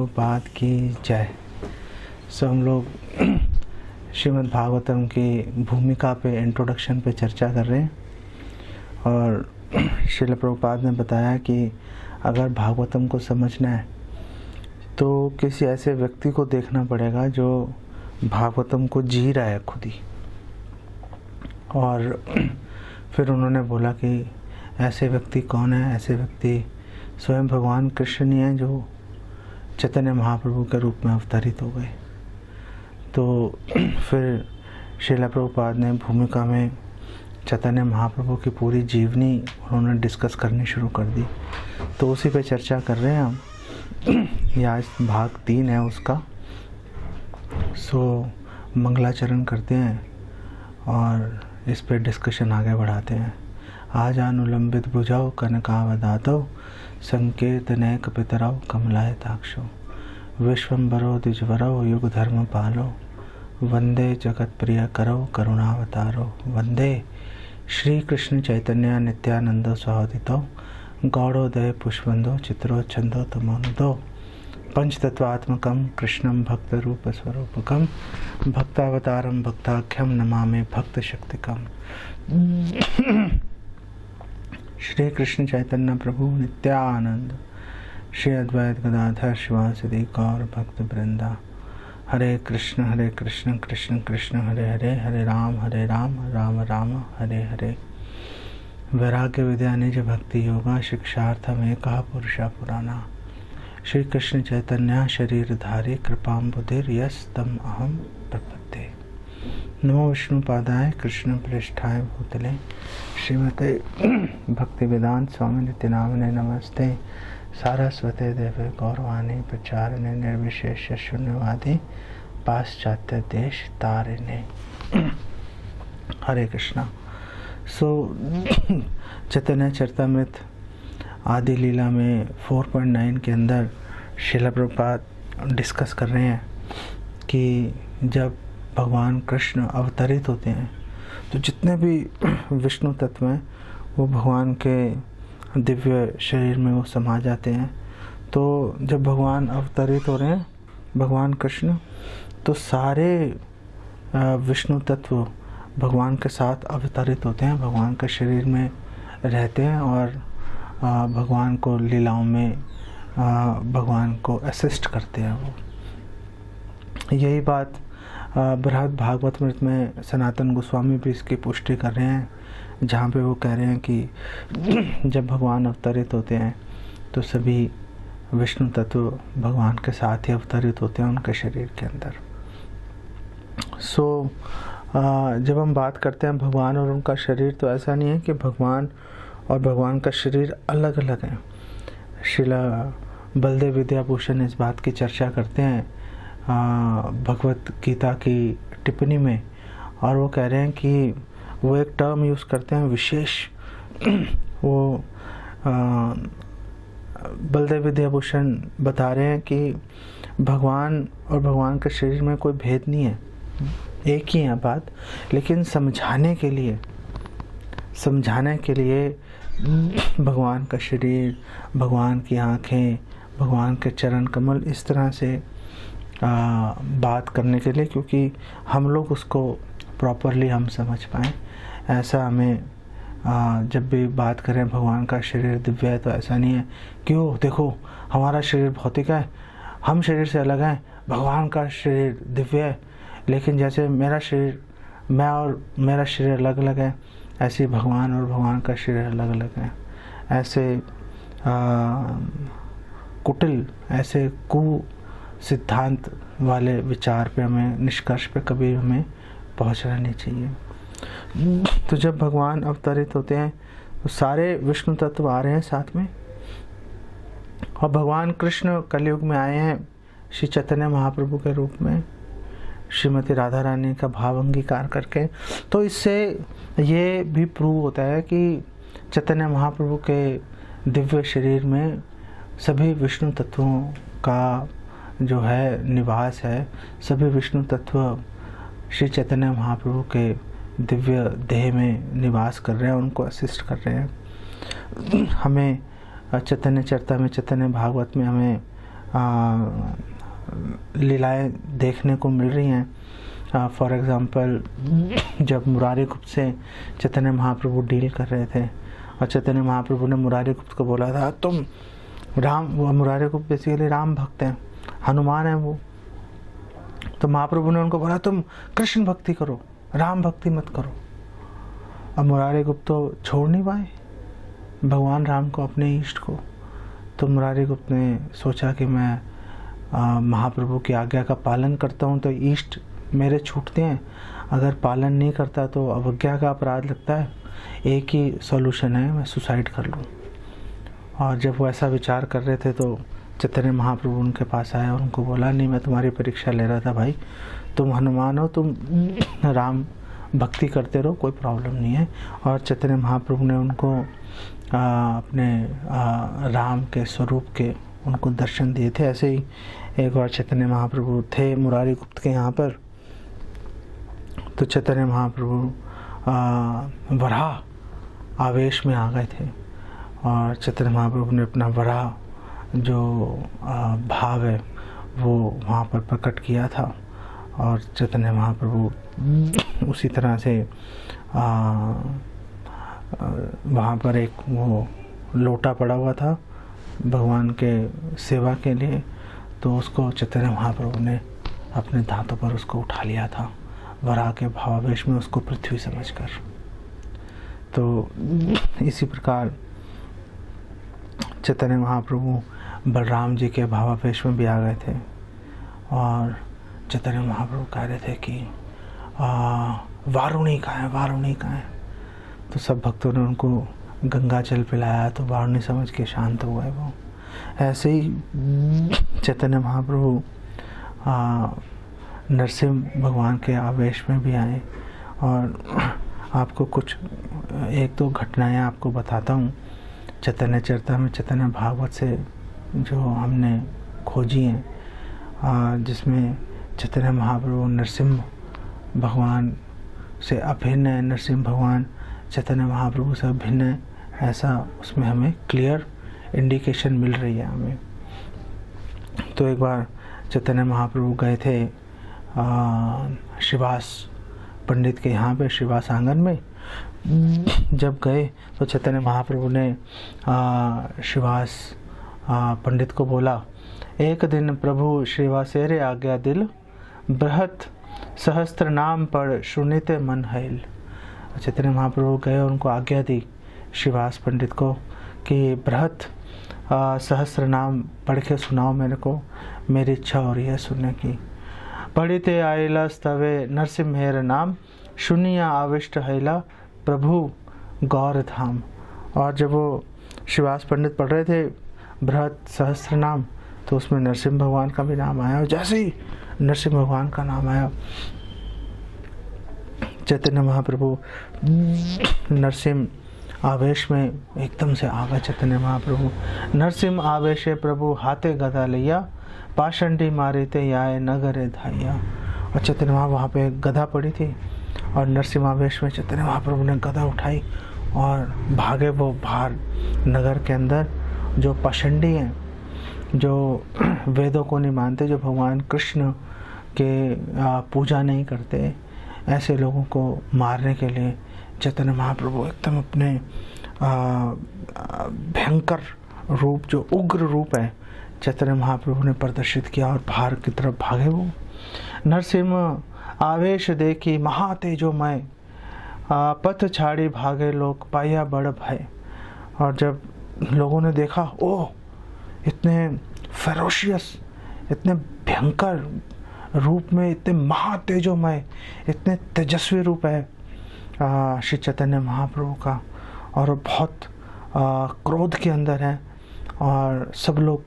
प्रभुपाद की जय। हम लोग श्रीमद् भागवतम की भूमिका पे, इंट्रोडक्शन पे चर्चा कर रहे हैं और श्रील प्रभुपाद ने बताया कि अगर भागवतम को समझना है तो किसी ऐसे व्यक्ति को देखना पड़ेगा जो भागवतम को जी रहा है खुद ही। और फिर उन्होंने बोला कि ऐसे व्यक्ति कौन है। ऐसे व्यक्ति स्वयं भगवान कृष्ण ही हैं जो चैतन्य महाप्रभु के रूप में अवतरित हो गए। तो फिर श्रील प्रभुपाद ने भूमिका में चैतन्य महाप्रभु की पूरी जीवनी उन्होंने डिस्कस करनी शुरू कर दी। तो उसी पे चर्चा कर रहे हैं हम। ये आज भाग 3 है उसका। मंगलाचरण करते हैं और इस पे डिस्कशन आगे बढ़ाते हैं। आज अनुलंबित भुजाओ कनकावदातौ संकीर्तनैक पितरौ कमलायताक्षौ विश्वम्भरो द्विजवरौ युग धर्म पालो वंदे जगत प्रिय करो करुणावतारो वंदे श्री कृष्ण चैतन्य नित्यानंद सहोदितो गौड़ोदय पुष्पंदो चित्रो छंदो तमोनुदो पंचतत्वात्मकं कृष्णं भक्त रूप स्वरूपकं भक्तावतारं भक्ताख्यं नमामि भक्त शक्तिकं। श्री कृष्ण चैतन्य प्रभु नित्यानंद श्री अद्वैत गदाधर शिवासदि गौर भक्त वृंदा। हरे कृष्ण कृष्ण कृष्ण हरे हरे, हरे राम राम राम हरे हरे। वैराग्य विद्या निज भक्ति योगा शिक्षार्थम एकः पुरुषः पुराणा। श्री कृष्ण चैतन्य शरीरधारी कृपाम्बुधिर यस् तम अहम प्रपद्ये। नमो विष्णुपादाय कृष्ण प्रेष्ठाय भूतले श्रीमते भक्ति वेदांत स्वामी नित्यानामिने नमस्ते। सारस्वते देवे गौरवाणी प्रचारिणे निर्विशेष शून्यवादी पाश्चात्य देश तारिणे। हरे कृष्णा। चैतन्य चरितमृत आदि लीला में 4.9 के अंदर श्रील प्रभुपाद डिस्कस कर रहे हैं कि जब भगवान कृष्ण अवतरित होते हैं तो जितने भी विष्णु तत्व हैं वो भगवान के दिव्य शरीर में वो समा जाते हैं। तो जब भगवान अवतरित हो रहे हैं भगवान कृष्ण, तो सारे विष्णु तत्व भगवान के साथ अवतरित होते हैं, भगवान के शरीर में रहते हैं और भगवान को लीलाओं में भगवान को असिस्ट करते हैं वो। यही बात बृहद भागवतमृत में सनातन गोस्वामी भी इसकी पुष्टि कर रहे हैं, जहाँ पे वो कह रहे हैं कि जब भगवान अवतरित होते हैं तो सभी विष्णु तत्व भगवान के साथ ही अवतरित होते हैं उनके शरीर के अंदर। जब हम बात करते हैं भगवान और उनका शरीर, तो ऐसा नहीं है कि भगवान और भगवान का शरीर अलग अलग है। श्रीला बलदेव विद्याभूषण इस बात की चर्चा करते हैं भगवत गीता की टिप्पणी में, और वो कह रहे हैं कि वो एक टर्म यूज़ करते हैं विशेष। वो बलदेव विद्याभूषण बता रहे हैं कि भगवान और भगवान के शरीर में कोई भेद नहीं है, एक ही है बात, लेकिन समझाने के लिए भगवान का शरीर, भगवान की आँखें, भगवान के चरण कमल, इस तरह से बात करने के लिए, क्योंकि हम लोग उसको प्रॉपरली हम समझ पाएँ। ऐसा हमें जब भी बात करें भगवान का शरीर दिव्य है तो ऐसा नहीं है कि ओ देखो हमारा शरीर भौतिक है, हम शरीर से अलग हैं, भगवान का शरीर दिव्य है। लेकिन जैसे मेरा शरीर, मैं और मेरा शरीर अलग अलग है, ऐसे भगवान और भगवान का शरीर अलग अलग है। ऐसे कुटिल, ऐसे कु सिद्धांत वाले विचार पे हमें, निष्कर्ष पे कभी हमें पहुंचना नहीं चाहिए। तो जब भगवान अवतरित होते हैं तो सारे विष्णु तत्व आ रहे हैं साथ में, और भगवान कृष्ण कलयुग में आए हैं श्री चैतन्य महाप्रभु के रूप में, श्रीमती राधा रानी का भाव अंगीकार करके। तो इससे ये भी प्रूव होता है कि चैतन्य महाप्रभु के दिव्य शरीर में सभी विष्णु तत्वों का जो है निवास है। सभी विष्णु तत्व श्री चैतन्य महाप्रभु के दिव्य देह में निवास कर रहे हैं, उनको असिस्ट कर रहे हैं। हमें चैतन्य चरिता में, चैतन्य भागवत में हमें लीलाएं देखने को मिल रही हैं। फॉर एग्ज़ाम्पल, जब मुरारी गुप्त से चैतन्य महाप्रभु डील कर रहे थे और चैतन्य महाप्रभु ने मुरारी गुप्त को बोला था, तुम राम, मुरारी गुप्त बेसिकली राम भक्त हैं, हनुमान है वो, तो महाप्रभु ने उनको बोला तुम कृष्ण भक्ति करो, राम भक्ति मत करो। अब मुरारी गुप्त तो छोड़ नहीं पाए भगवान राम को, अपने इष्ट को। तो मुरारी गुप्त ने सोचा कि मैं महाप्रभु की आज्ञा का पालन करता हूँ तो इष्ट मेरे छूटते हैं, अगर पालन नहीं करता तो अवज्ञा का अपराध लगता है, एक ही सॉल्यूशन है, मैं सुसाइड कर लूँ। और जब वो ऐसा विचार कर रहे थे तो चैतन्य महाप्रभु उनके पास आया और उनको बोला, नहीं मैं तुम्हारी परीक्षा ले रहा था भाई, तुम हनुमान हो, तुम राम भक्ति करते रहो, कोई प्रॉब्लम नहीं है। और चैतन्य महाप्रभु ने उनको अपने राम के स्वरूप के उनको दर्शन दिए थे। ऐसे ही एक बार चैतन्य महाप्रभु थे मुरारी गुप्त के यहाँ पर, तो चैतन्य महाप्रभु वराह आवेश में आ गए थे और चैतन्य महाप्रभु ने अपना वराह जो भाव है वो वहाँ पर प्रकट किया था। और चैतन्य महाप्रभु उसी तरह से वहाँ पर एक वो लोटा पड़ा हुआ था भगवान के सेवा के लिए, तो उसको चैतन्य महाप्रभु ने अपने दांतों पर उसको उठा लिया था, वराह के भावावेश में उसको पृथ्वी समझकर। तो इसी प्रकार चैतन्य महाप्रभु बलराम जी के भावावेश में भी आ गए थे और चैतन्य महाप्रभु कह रहे थे कि वारुणी कहाँ है, वारुणी कहाँ है। तो सब भक्तों ने उनको गंगा जल पिलाया तो वारुणी समझ के शांत हो गए वो। ऐसे ही चैतन्य महाप्रभु नरसिंह भगवान के आवेश में भी आए। और आपको कुछ एक दो घटनाएं आपको बताता हूँ चैतन्य चरितामृत चैतन्य भागवत से जो हमने खोजी हैं, जिसमें चैतन्य महाप्रभु नरसिंह भगवान से अभिन्न है, नरसिंह भगवान चैतन्य महाप्रभु से अभिन्न है, ऐसा उसमें हमें क्लियर इंडिकेशन मिल रही है हमें। तो एक बार चैतन्य महाप्रभु गए थे श्रीवास पंडित के यहाँ पे, श्रीवास आंगन में। जब गए तो चैतन्य महाप्रभु ने श्रीवास पंडित को बोला, एक दिन प्रभु श्रीवासेरे आज्ञा दिल, बृहत सहस्त्र नाम पढ़ सुनिते मन हैल। चैतन्य महाप्रभु गए और उनको आज्ञा दी श्रीवास पंडित को कि बृहत सहस्त्र नाम पढ़ के सुनाओ मेरे को, मेरी इच्छा हो रही है सुनने की। पढ़िते आयला स्तवे नरसिम्हेर नाम, सुनिया आविष्ट हैला प्रभु गौर धाम। और जब वो श्रीवास पंडित पढ़ रहे थे बृहत सहस्त्र नाम, तो उसमें नरसिंह भगवान का भी नाम आया। और जैसे ही नरसिंह भगवान का नाम आया, चैतन्य महाप्रभु नरसिंह आवेश में एकदम से आ गए। चैतन्य महाप्रभु नरसिंह आवेशे प्रभु हाथे गदा लिया, पाषंडी मारे ते याए नगरे धाइया। और चैतन्य महाप्रभु वहाँ पे गदा पड़ी थी और नरसिंह आवेश में चैतन्य महाप्रभु ने गदा उठाई और भागे वो बाहर नगर के अंदर। जो पाषंडी हैं, जो वेदों को नहीं मानते, जो भगवान कृष्ण के पूजा नहीं करते, ऐसे लोगों को मारने के लिए चैतन्य महाप्रभु एकदम अपने भयंकर रूप, जो उग्र रूप है, चैतन्य महाप्रभु ने प्रदर्शित किया और बाहर की तरफ भागे वो। नरसिंह आवेश देखी महातेजोमय, पथ छाड़ी भागे लोग पाया बड़ भय। और जब लोगों ने देखा, ओह इतने फेरोशियस, इतने भयंकर रूप में, इतने महातेजोमय, इतने तेजस्वी रूप है श्री चैतन्य महाप्रभु का, और बहुत क्रोध के अंदर है। और सब लोग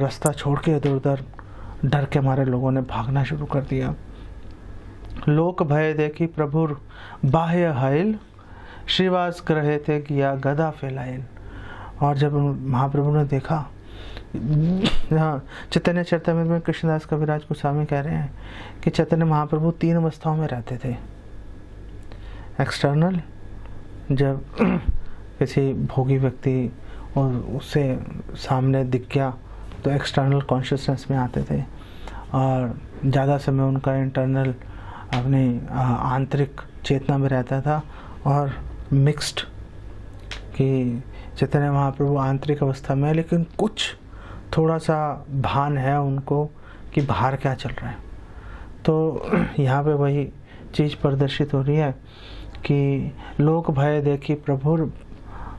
रास्ता छोड़ के इधर उधर डर के मारे लोगों ने भागना शुरू कर दिया। लोक भय देखी प्रभुर बाह्य हैल, श्रीवास ग्रहे थे किया गदा फैलायल। और जब महाप्रभु ने देखा, चैतन्य चरितामृत में कृष्णदास कविराज गोस्वामी कह रहे हैं कि चैतन्य महाप्रभु 3 अवस्थाओं में रहते थे। एक्सटर्नल, जब किसी भोगी व्यक्ति और उससे सामने दिख गया तो एक्सटर्नल कॉन्शियसनेस में आते थे और ज़्यादा समय उनका इंटरनल अपनी आंतरिक चेतना में रहता था और मिक्स्ड कि चैतन्य महाप्रभु आंतरिक अवस्था में, लेकिन कुछ थोड़ा सा भान है उनको कि बाहर क्या चल रहा है। तो यहाँ पे वही चीज़ प्रदर्शित हो रही है कि लोक भय देखी प्रभुर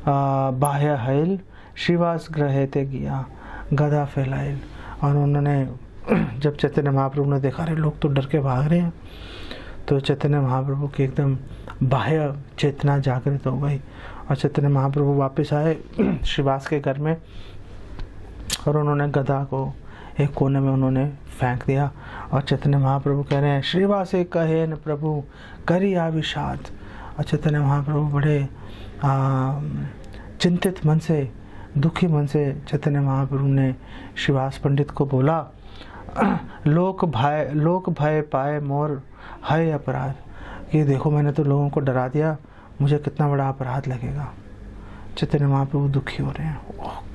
बाह्य हैल श्रीवास ग्रहे ते गया गदा फैलाइल। और उन्होंने जब चैतन्य महाप्रभु ने देखा, अरे लोग तो डर के भाग रहे हैं, तो चैतन्य महाप्रभु की एकदम बाह्य चेतना जागृत हो गई और चैतन्य महाप्रभु वापस आए श्रीवास के घर में और उन्होंने गदा को एक कोने में उन्होंने फेंक दिया और चैतन्य महाप्रभु कह रहे हैं श्रीवास कहे न प्रभु करी आविषाद। और चैतन्य महाप्रभु बड़े चिंतित मन से, दुखी मन से चैतन्य महाप्रभु ने श्रीवास पंडित को बोला, लोक भय पाए मोर है अपराध, कि देखो मैंने तो लोगों को डरा दिया, मुझे कितना बड़ा अपराध लगेगा। चैतन्य महाप्रभु दुखी हो रहे हैं।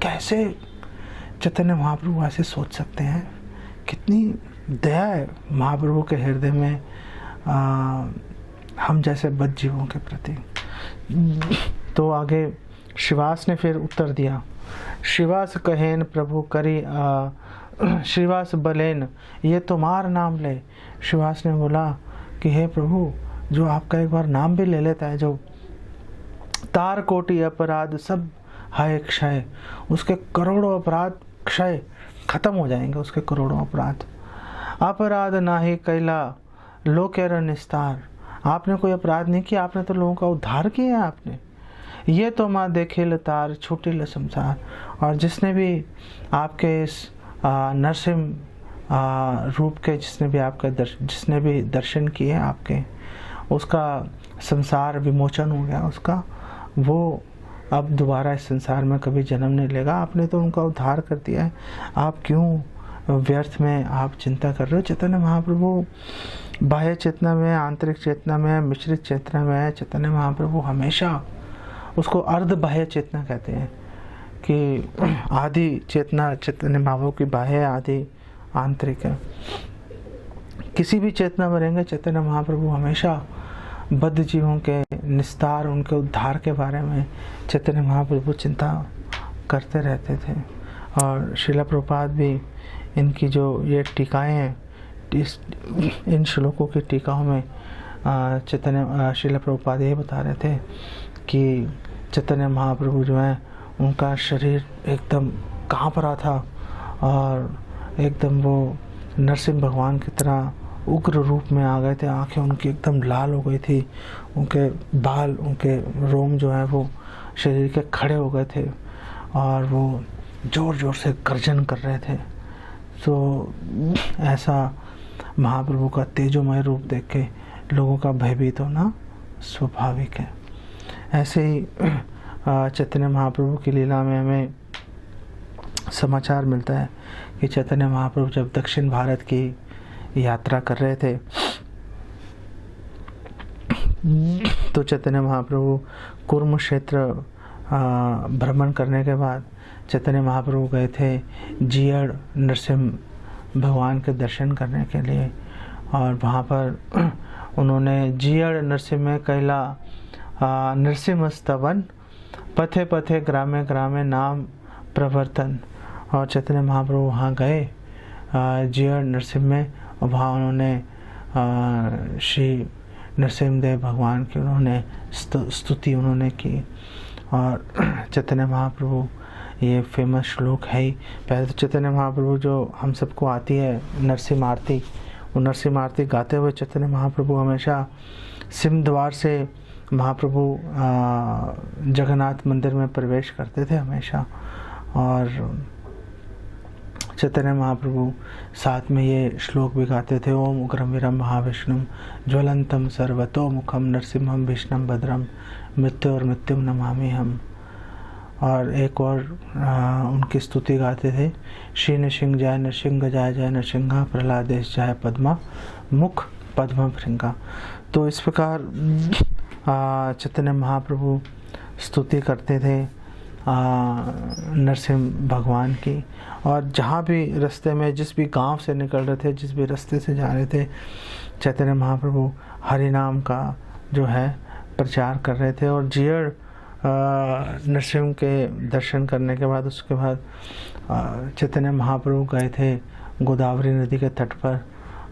कैसे चैतन्य महाप्रभु ऐसे सोच सकते हैं? कितनी दया है महाप्रभु के हृदय में हम जैसे बद जीवों के प्रति। तो आगे श्रीवास ने फिर उत्तर दिया, श्रीवास कहेन प्रभु करी श्रीवास बलेन ये तुम्हार नाम ले। श्रीवास ने बोला कि हे प्रभु, जो आपका एक बार नाम भी ले लेता है, जो तार कोटि अपराध सब है क्षय, उसके करोड़ों अपराध क्षय खत्म हो जाएंगे, उसके करोड़ों अपराध। अपराध नाही कैला लोकेर निस्तार, आपने कोई अपराध नहीं किया, आपने तो लोगों का उद्धार किया है आपने। ये तो माँ देखेल तार छूटिल संसार, और जिसने भी आपके इस नरसिंह रूप के जिसने भी दर्शन किए आपके, उसका संसार विमोचन हो गया उसका, वो अब दोबारा इस संसार में कभी जन्म नहीं लेगा। आपने तो उनका उद्धार कर दिया है, आप क्यों व्यर्थ में आप चिंता कर रहे हो? चैतन्य महाप्रभु बाह्य चेतना में, आंतरिक चेतना में, मिश्रित चेतना में है। चैतन्य महाप्रभु हमेशा, उसको अर्ध बाह्य चेतना कहते हैं कि आदि चेतना चैतन्य महाप्रभु की बाह्य, आदि आंतरिक है। किसी भी चेतना में रहेंगे चैतन्य महाप्रभु हमेशा बद्ध जीवों के निस्तार, उनके उद्धार के बारे में चैतन्य महाप्रभु चिंता करते रहते थे। और श्रील प्रभुपाद भी इनकी जो ये टीकाएं हैं, इन श्लोकों की टीकाओं में चैतन्य श्रील प्रभुपाद ये बता रहे थे कि चैतन्य महाप्रभु जो है, उनका शरीर एकदम काँप रहा था और एकदम वो नरसिंह भगवान की तरह उग्र रूप में आ गए थे। आंखें उनकी एकदम लाल हो गई थी, उनके बाल, उनके रोम जो है वो शरीर के खड़े हो गए थे और वो जोर जोर से गर्जन कर रहे थे। तो ऐसा महाप्रभु का तेजोमय रूप देख के लोगों का भयभीत होना स्वाभाविक है। ऐसे ही चैतन्य महाप्रभु की लीला में हमें समाचार मिलता है कि चैतन्य महाप्रभु जब दक्षिण भारत की यात्रा कर रहे थे, तो चैतन्य महाप्रभु कुर्म क्षेत्र भ्रमण करने के बाद चैतन्य महाप्रभु गए थे जीयड़ नरसिंह भगवान के दर्शन करने के लिए। और वहाँ पर उन्होंने जीयड़ नरसिंह में कैला नरसिंह स्तवन, पथे पथे ग्रामे ग्रामे नाम प्रवर्तन। और चैतन्य महाप्रभु वहाँ गए जीयड़ नरसिंह में, और वहाँ उन्होंने श्री नरसिंहदेव भगवान की उन्होंने स्तुति उन्होंने की। और चैतन्य महाप्रभु, ये फेमस श्लोक है ही। पहले तो चैतन्य महाप्रभु जो हम सबको आती है नरसिंह आरती, वो नरसिंह आरती गाते हुए चैतन्य महाप्रभु हमेशा सिंह द्वार से महाप्रभु जगन्नाथ मंदिर में प्रवेश करते थे हमेशा। और चैतन्य महाप्रभु साथ में ये श्लोक भी गाते थे, ओम उग्रम वीरम महाविष्णुम ज्वलंतम सर्वतो मुखम नरसिंहम भीष्णम भद्रम मृत्यु और मृत्युम नमामि हम। और एक और उनकी स्तुति गाते थे, श्री नृसिंह जय नृसिंह जय जय नृसिंह प्रहलादेश जय पद्मा मुख पद्म भृंगा। तो इस प्रकार चैतन्य महाप्रभु स्तुति करते थे नरसिंह भगवान की। और जहाँ भी रास्ते में जिस भी गांव से निकल रहे थे, जिस भी रास्ते से जा रहे थे, चैतन्य महाप्रभु हरि नाम का जो है प्रचार कर रहे थे। और जीअड़ नरसिंह के दर्शन करने के बाद उसके बाद चैतन्य महाप्रभु गए थे गोदावरी नदी के तट पर,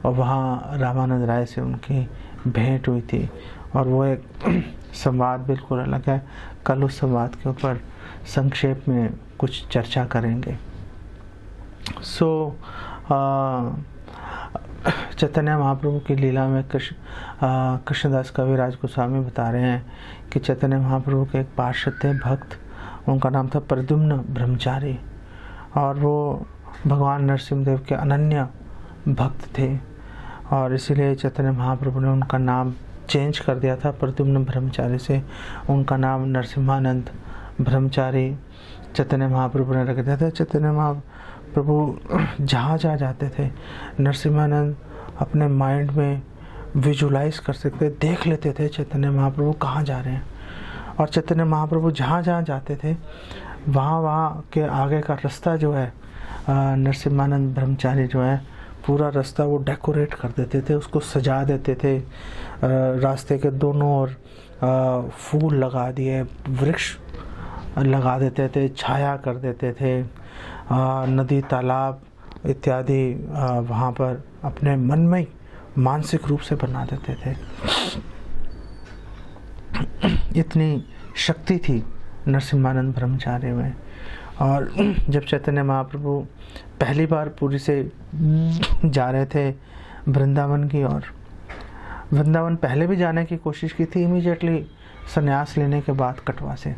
और वहाँ रामानंद राय से उनकी भेंट हुई थी। और वो एक संवाद बिल्कुल अलग है। कल उस संवाद के ऊपर संक्षेप में कुछ चर्चा करेंगे। चैतन्य महाप्रभु की लीला में कृष्णदास कविराज गोस्वामी बता रहे हैं कि चैतन्य महाप्रभु के एक पार्षद थे, भक्त, उनका नाम था प्रद्युम्न ब्रह्मचारी, और वो भगवान नरसिंह देव के अनन्य भक्त थे। और इसीलिए चैतन्य महाप्रभु ने उनका नाम चेंज कर दिया था, प्रद्युम्न ब्रह्मचारी से उनका नाम नरसिम्हानंद ब्रह्मचारी चैतन्य महाप्रभु ने रख दिया था। चैतन्य महाप्रभु जहाँ जहाँ जाते थे, नरसिम्हानंद अपने माइंड में विजुलाइज कर सकते, देख लेते थे चैतन्य महाप्रभु कहाँ जा रहे हैं। और चैतन्य महाप्रभु जहाँ जहाँ जाते थे वहाँ के आगे का रास्ता जो है, नरसिम्हानंद ब्रह्मचारी जो है पूरा रास्ता वो डेकोरेट कर देते थे, उसको सजा देते थे। रास्ते के दोनों ओर फूल लगा दिए, वृक्ष लगा देते थे, छाया कर देते थे, नदी तालाब इत्यादि वहाँ पर अपने मन में मानसिक रूप से बना देते थे। इतनी शक्ति थी नरसिम्हानंद ब्रह्मचारी में। और जब चैतन्य महाप्रभु पहली बार पुरी से जा रहे थे वृंदावन की ओर, वृंदावन पहले भी जाने की कोशिश की थी इमीडिएटली संन्यास लेने के बाद कटवा से,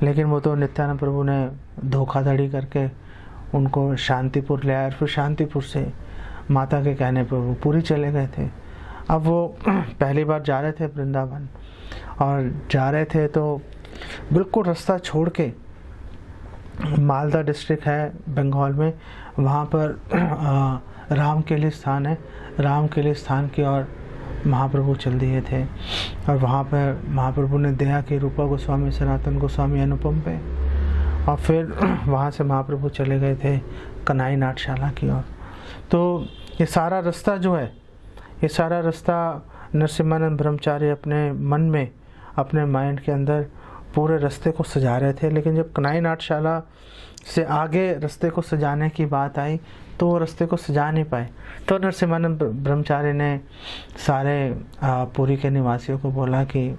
लेकिन वो तो नित्यानंद प्रभु ने धोखाधड़ी करके उनको शांतिपुर ले आए, और फिर शांतिपुर से माता के कहने पर वो पुरी चले गए थे। अब वो पहली बार जा रहे थे वृंदावन, और जा रहे थे तो बिल्कुल रास्ता छोड़ के, मालदा डिस्ट्रिक्ट है बंगाल में, वहाँ पर राम के लिए स्थान है, राम के लिए स्थान की ओर महाप्रभु चल दिए थे। और वहाँ पर महाप्रभु ने दया की रूपा गोस्वामी, सनातन गोस्वामी, अनुपम पे, और फिर वहाँ से महाप्रभु चले गए थे कन्हई नाट्यशाला की ओर। तो ये सारा रास्ता जो है, ये सारा रास्ता नरसिम्हानंद ब्रह्मचारी अपने मन में, अपने माइंड के अंदर पूरे रास्ते को सजा रहे थे। लेकिन जब कन्हई नाट्यशाला से आगे रास्ते को सजाने की बात आई तो वो रास्ते को सजा नहीं पाए। तो नरसिम्हानंद ब्रह्मचारी ने सारे पुरी के निवासियों को बोला कि,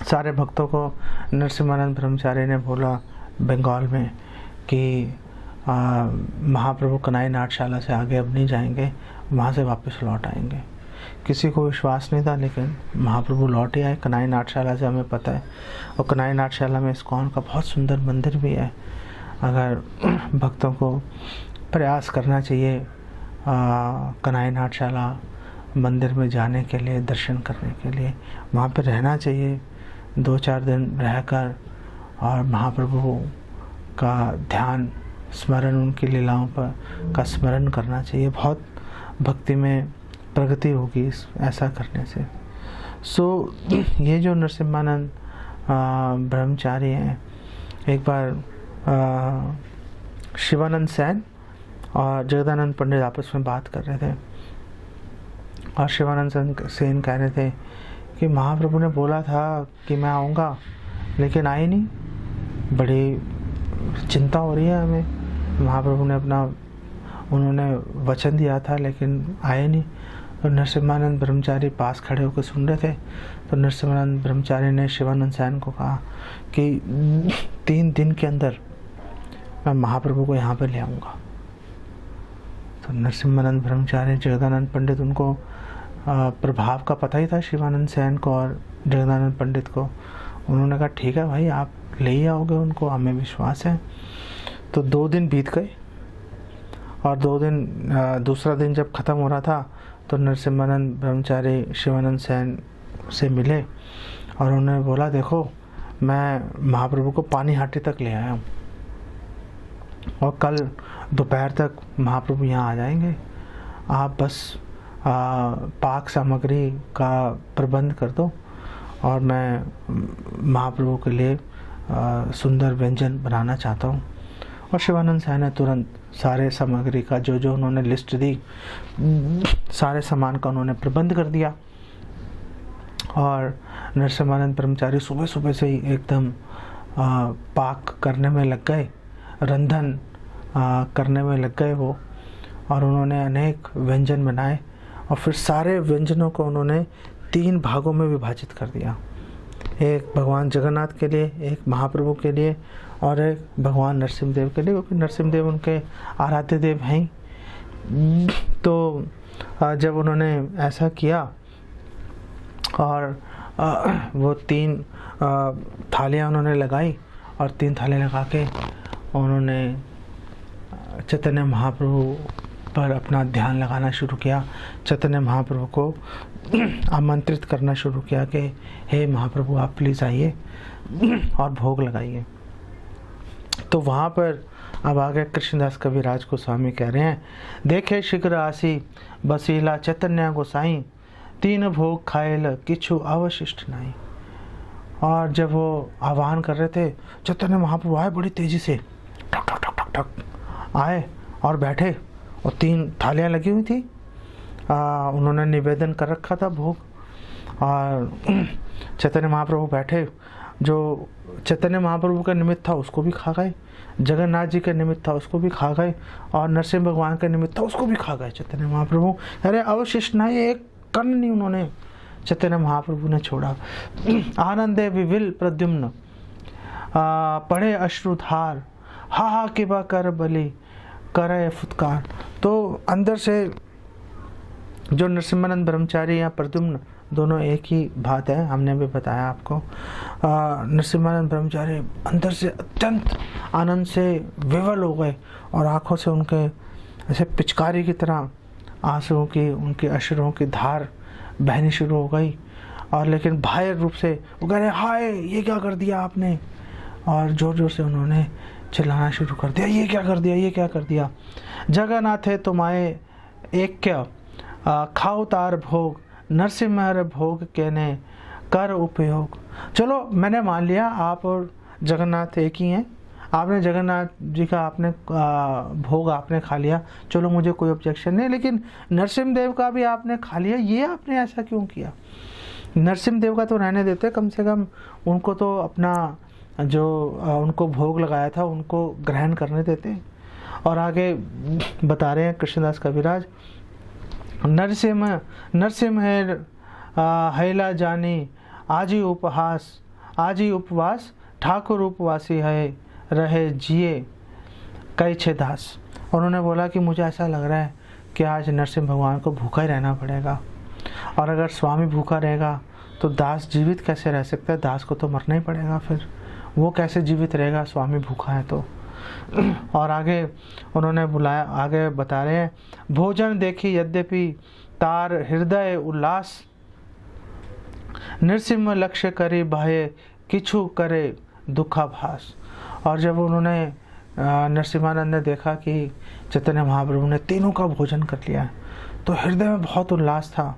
सारे भक्तों को नरसिम्हानंद ब्रह्मचारी ने बोला बंगाल में कि महाप्रभु कन्हई नाट्यशाला से आगे अब नहीं जाएंगे, वहाँ से वापस लौट आएंगे। किसी को विश्वास नहीं था, लेकिन महाप्रभु लौट ही आए कन्हई नाट्यशाला से, हमें पता है। और कन्हई नाट्यशाला में इस्कॉन का बहुत सुंदर मंदिर भी है। अगर भक्तों को प्रयास करना चाहिए कन्हई नाट्यशाला मंदिर में जाने के लिए, दर्शन करने के लिए, वहाँ पर रहना चाहिए 2-4 दिन रहकर, और महाप्रभु का ध्यान स्मरण, उनकी लीलाओं पर का स्मरण करना चाहिए। बहुत भक्ति में प्रगति होगी ऐसा करने से। ये जो नरसिम्हानंद ब्रह्मचारी हैं, एक बार शिवानंद सेन और जगदानंद पंडित आपस में बात कर रहे थे, और शिवानंद सेन कह रहे थे कि महाप्रभु ने बोला था कि मैं आऊँगा, लेकिन आए नहीं, बड़ी चिंता हो रही है हमें। महाप्रभु ने उन्होंने वचन दिया था लेकिन आए नहीं। तो नरसिम्हानंद ब्रह्मचारी पास खड़े होकर सुन रहे थे। तो नरसिम्हानंद ब्रह्मचारी ने शिवानंद सेन को कहा कि 3 दिन के अंदर मैं महाप्रभु को यहाँ पर ले आऊँगा। तो नरसिम्हानंद ब्रह्मचारी, जगदानंद पंडित, उनको प्रभाव का पता ही था शिवानंद सेन को और जगदानंद पंडित को। उन्होंने कहा ठीक है भाई, आप ले ही आओगे उनको, हमें विश्वास है। तो 2 दिन बीत गए, और दूसरा दिन जब ख़त्म हो रहा था तो नरसिम्हानंद ब्रह्मचारी शिवानंद सेन से मिले, और उन्होंने बोला देखो, मैं महाप्रभु को पानीहाटी तक ले आया हूँ, और कल दोपहर तक महाप्रभु यहाँ आ जाएंगे। आप बस पाक सामग्री का प्रबंध कर दो, और मैं महाप्रभु के लिए सुंदर व्यंजन बनाना चाहता हूँ। और शिवानंद साय ने तुरंत सारे सामग्री का जो उन्होंने लिस्ट दी, सारे सामान का उन्होंने प्रबंध कर दिया। और नरसिम्हानंद ब्रह्मचारी सुबह सुबह से ही एकदम पाक करने में लग गए, रंधन करने में लग गए वो। और उन्होंने अनेक व्यंजन बनाए और फिर सारे व्यंजनों को उन्होंने 3 भागों में विभाजित कर दिया। एक भगवान जगन्नाथ के लिए, एक महाप्रभु के लिए और एक भगवान नरसिम्हदेव के लिए, क्योंकि नरसिम्हदेव उनके आराध्य देव हैं। तो जब उन्होंने ऐसा किया और वो 3 थालियाँ उन्होंने लगाई और 3 थालियाँ लगा के उन्होंने चैतन्य महाप्रभु पर अपना ध्यान लगाना शुरू किया। चैतन्य महाप्रभु को आमंत्रित करना शुरू किया कि हे महाप्रभु, आप प्लीज़ आइए और भोग लगाइए। तो वहाँ पर अब आगे कृष्णदास कविराज गोस्वामी कह रहे हैं, देखे शीघ्र आसी बसीला चैतन्य गोसाई, 3 भोग खाएल किछु अवशिष्ट नहीं। और जब वो आह्वान कर रहे थे, चैतन्य महाप्रभु आए बड़ी तेजी से, ठक ठक ठक ठक ठक आए और बैठे और 3 थालियाँ लगी हुई थी। उन्होंने निवेदन कर रखा था भोग। और चैतन्य महाप्रभु बैठे, जो चैतन्य महाप्रभु का निमित्त था उसको भी खा गए, जगन्नाथ जी का निमित्त था उसको भी खा गए, और नरसिंह भगवान का निमित्त था उसको भी खा गए चैतन्य महाप्रभु। अरे अवशिष्ट नहीं, एक कण नहीं उन्होंने चैतन्य महाप्रभु ने छोड़ा। आनंदे विविल प्रद्युम्न पढ़े अश्रुधार, हा हा किबा कर बलि करे फुत्कार। तो अंदर से जो नरसिम्हानंद ब्रह्मचारी या प्रद्युम्न दोनों एक ही बात है, हमने भी बताया आपको। नरसिम्हानंद ब्रह्मचारी अंदर से अत्यंत आनंद से विवल हो गए और आंखों से उनके ऐसे पिचकारी की तरह आंसुओं की, उनके अश्रुओं की धार बहनी शुरू हो गई। और लेकिन बाह्य रूप से वो कह रहे, हाय ये क्या कर दिया आपने, और जोर जोर से उन्होंने चिल्लाना शुरू कर दिया, ये क्या कर दिया, ये क्या कर दिया। जगन्नाथ है तुम्हारे एक क्या खाओ तार भोग, नरसिम्हा भोग कहने कर उपयोग। चलो मैंने मान लिया आप और जगन्नाथ एक ही हैं, आपने जगन्नाथ जी का आपने भोग आपने खा लिया, चलो मुझे कोई ऑब्जेक्शन नहीं, लेकिन नरसिम्हदेव का भी आपने खा लिया, ये आपने ऐसा क्यों किया। नरसिम्हदेव का तो रहने देते, कम से कम उनको तो अपना जो उनको भोग लगाया था उनको ग्रहण करने देते। और आगे बता रहे हैं कृष्णदास कविराज, नरसिम्ह हैला जानी आजी उपवास, ठाकुर उपवासी है रहे जिए कई छे दास। उन्होंने बोला कि मुझे ऐसा लग रहा है कि आज नरसिम्ह भगवान को भूखा ही रहना पड़ेगा, और अगर स्वामी भूखा रहेगा तो दास जीवित कैसे रह सकता है, दास को तो मरना ही पड़ेगा, फिर वो कैसे जीवित रहेगा, स्वामी भूखा है तो। और आगे उन्होंने बुलाया, आगे बता रहे हैं, भोजन देखी यद्यपि तार हृदय उल्लास, नरसिम्ह लक्ष्य करे बाह्य किछु करे दुखाभास। और जब उन्होंने नरसिम्हानंद ने देखा कि चैतन्य महाप्रभु ने तीनों का भोजन कर लिया तो हृदय में बहुत उल्लास था,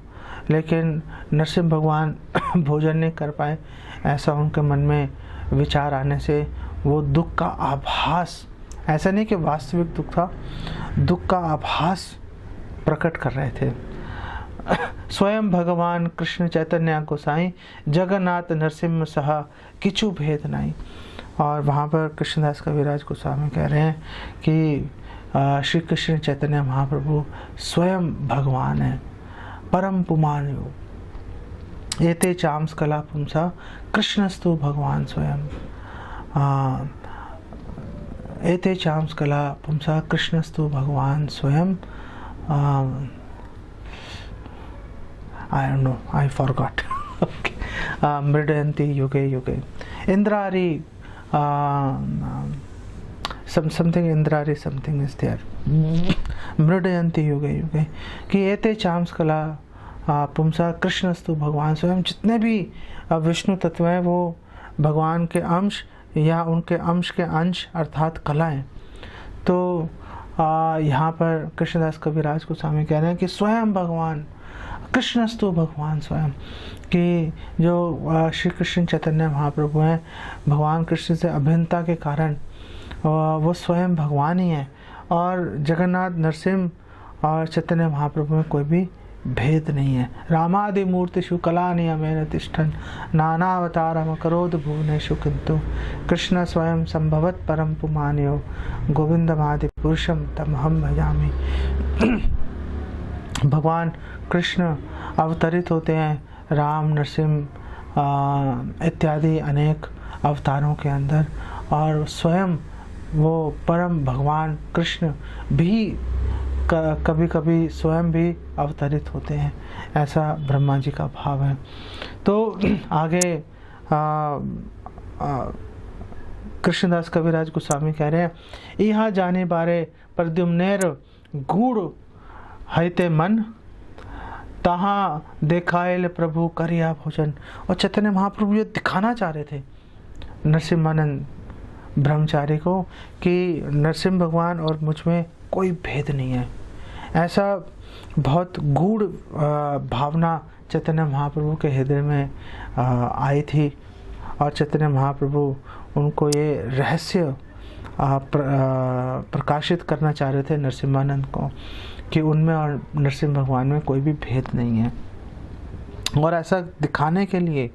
लेकिन नरसिम्ह भगवान भोजन नहीं कर पाए। ऐसा उनके मन में विचार आने से वो दुख का आभास, ऐसा नहीं कि वास्तविक दुख था, दुख का आभास प्रकट कर रहे थे। स्वयं भगवान कृष्ण चैतन्य गोसाई, जगन्नाथ नरसिम्ह सहा किछु भेद नहीं। और वहाँ पर कृष्णदास कविराज गोस्वामी कह रहे हैं कि श्री कृष्ण चैतन्य महाप्रभु स्वयं भगवान है, परम पुमान योग। एते चाम्स कला पुंसा कृष्णस्तु भगवान स्वयं। एते चाम्स कला पुंसा कृष्णस्तु भगवान स्वयं। I don't know, I forgot. Okay. Mridyanti yuge yuge. Indrari, something Indrari, something is there. Mridyanti yuge yuge. कि एते चाम्स कला पुंसा कृष्णस्तु भगवान स्वयं। जितने भी विष्णु तत्व हैं वो भगवान के अंश या उनके अंश के अंश अर्थात कला हैं। तो यहाँ पर कृष्णदास कविराज गोस्वामी कह रहे हैं कि स्वयं भगवान कृष्णस्तु भगवान स्वयं, कि जो श्री कृष्ण चैतन्य महाप्रभु हैं, भगवान कृष्ण से अभिन्नता के कारण वो स्वयं भगवान ही हैं, और जगन्नाथ, नरसिंह और चैतन्य महाप्रभु में कोई भी भेद नहीं है। रामादि मूर्तिषु कला नियमेन तिष्ठन् नानावतारम करोद भुवनेषु किंतु कृष्ण स्वयं संभवत परम पुमान्यो गोविंदमादि पुरुषम तमहम भजामि। भगवान कृष्ण अवतरित होते हैं राम, नरसिंह इत्यादि अनेक अवतारों के अंदर, और स्वयं वो परम भगवान कृष्ण भी कभी कभी स्वयं भी अवतरित होते हैं, ऐसा ब्रह्मा जी का भाव है। तो आगे कृष्णदास कविराज गोस्वामी कह रहे हैं, यहाँ जाने बारे प्रद्युम्नेर गूढ़ हैते मन, तहाँ देखायल प्रभु करिया भोजन। और चैतन्य महाप्रभु ये दिखाना चाह रहे थे नरसिम्हानंद ब्रह्मचारी को कि नरसिंह भगवान और मुझ में कोई भेद नहीं है। ऐसा बहुत गूढ़ भावना चैतन्य महाप्रभु के हृदय में आई थी, और चैतन्य महाप्रभु उनको ये रहस्य प्रकाशित करना चाह रहे थे नरसिम्हानंद को, कि उनमें और नरसिंह भगवान में कोई भी भेद नहीं है। और ऐसा दिखाने के लिए